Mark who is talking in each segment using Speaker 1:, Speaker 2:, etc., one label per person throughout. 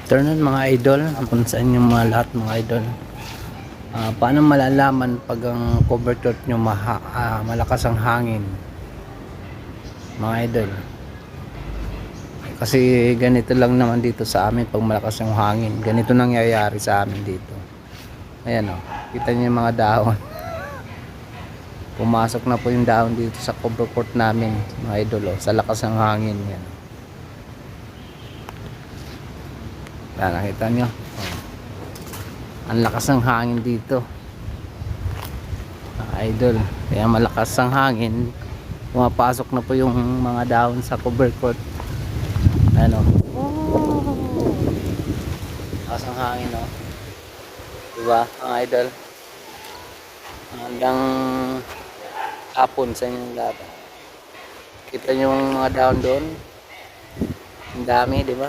Speaker 1: Afternoon mga idol, kung saan yung mga lahat mga idol. Paano malalaman pag ang cover coat nyo malakas ang hangin mga idol? Kasi ganito lang naman dito sa amin pag malakas ang hangin. Ganito nangyayari sa amin dito. Ayan o, kita nyo yung mga dahon. Pumasok na po yung dahon dito sa cover coat namin mga idol o, sa lakas ng hangin yan. Yan, nakita nyo. Ang lakas ng hangin dito idol, kaya malakas ang hangin, pumapasok na po yung mga dahon sa cover coat. Ano, lakas ang hangin o, diba mga idol, hanggang hapon sa inyong lahat. Kita nyo yung mga dahon doon, ang dami, diba,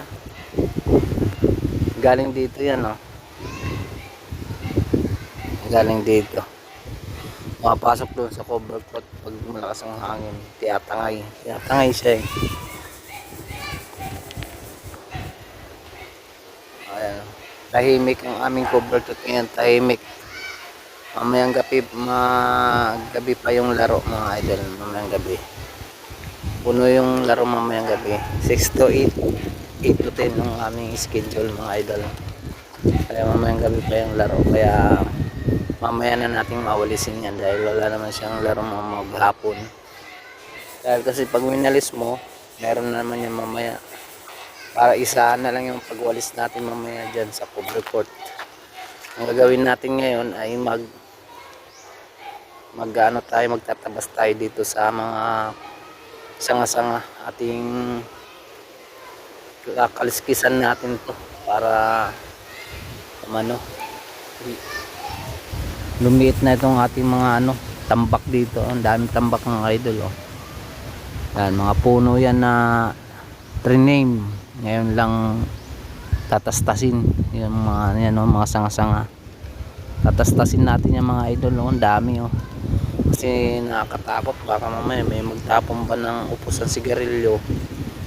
Speaker 1: galing dito yan o, galing dito, mapasok doon sa cover coat pag malakas ang hangin. Tiyatangay siya eh. Ayan, tahimik ang aming cover coat ngayon, tahimik. Mamayang gabi pa yung laro mga idol, mamayang gabi puno yung laro mamayang gabi, 6 to 8 to 10 yung aming schedule mga idol. Kaya mamayang gabi pa yung laro, kaya mamaya na nating mawalisin yan dahil wala naman siyang laro maghapon. Dahil kasi pag minalis mo, meron na naman yung mamaya. Para isahan na lang yung pagwalis natin mamaya dyan sa cover coat. Ang gagawin natin ngayon ay magtatabas tayo dito sa mga sanga-sanga, ating kaliskisan natin to para lumiit na itong ating mga tambak dito. Ang daming tambak ng idol oh. Yan, mga puno yan na rename ngayon lang tatastasin yung mga yan, mga sanga-sanga. Tatastasin natin yung mga idol oh. Ang dami oh, kasi nakakatakot, baka mamaya may magtapon ba ng upos ng sigarilyo,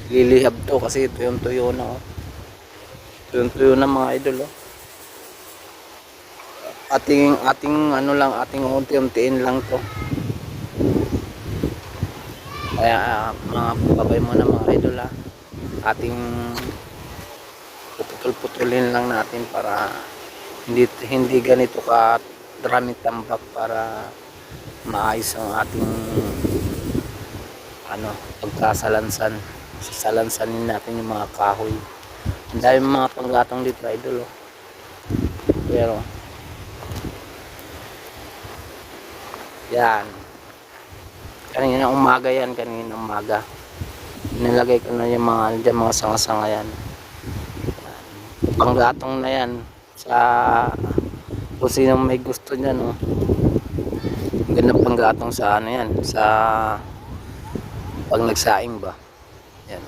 Speaker 1: lilihab to kasi tuyo na oh. Tuyo na mga idol oh. Ating unti-untiin lang to. Kaya mga babay mo na mga idol ha, ating putol-putulin lang natin para hindi ganito ka maraming tambak, para maayos ang ating salansanin natin yung mga kahoy. Ang dami mga panggatong dito idol oh. Pero yan, kanina umaga nilagay ko na yung mga sanga-sanga yan. Panggatong na yan sa kung sino may gusto niyan oh. Ganda panggatong sa yan, sa pag nagsaing ba yan.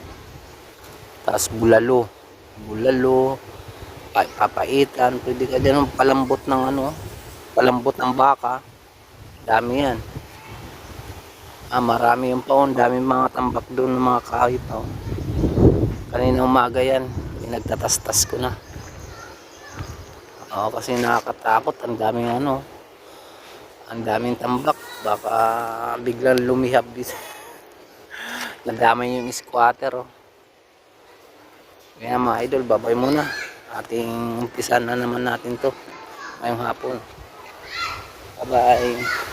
Speaker 1: Tapos bulalo papaitan, pwede ka dyan palambot ng baka. Dami yan. Marami yung paon, dami mga tambak doon ng mga kahoy pa. Kanina umaga yan, nagtatastas ko na. Kasi nakakatakot, ang daming tambak, baka biglang lumihab dito. Nadamay yung squatter oh. Kaya mga idol, babay muna. Ating umpisan na naman natin to ngayong hapon. Bye bye.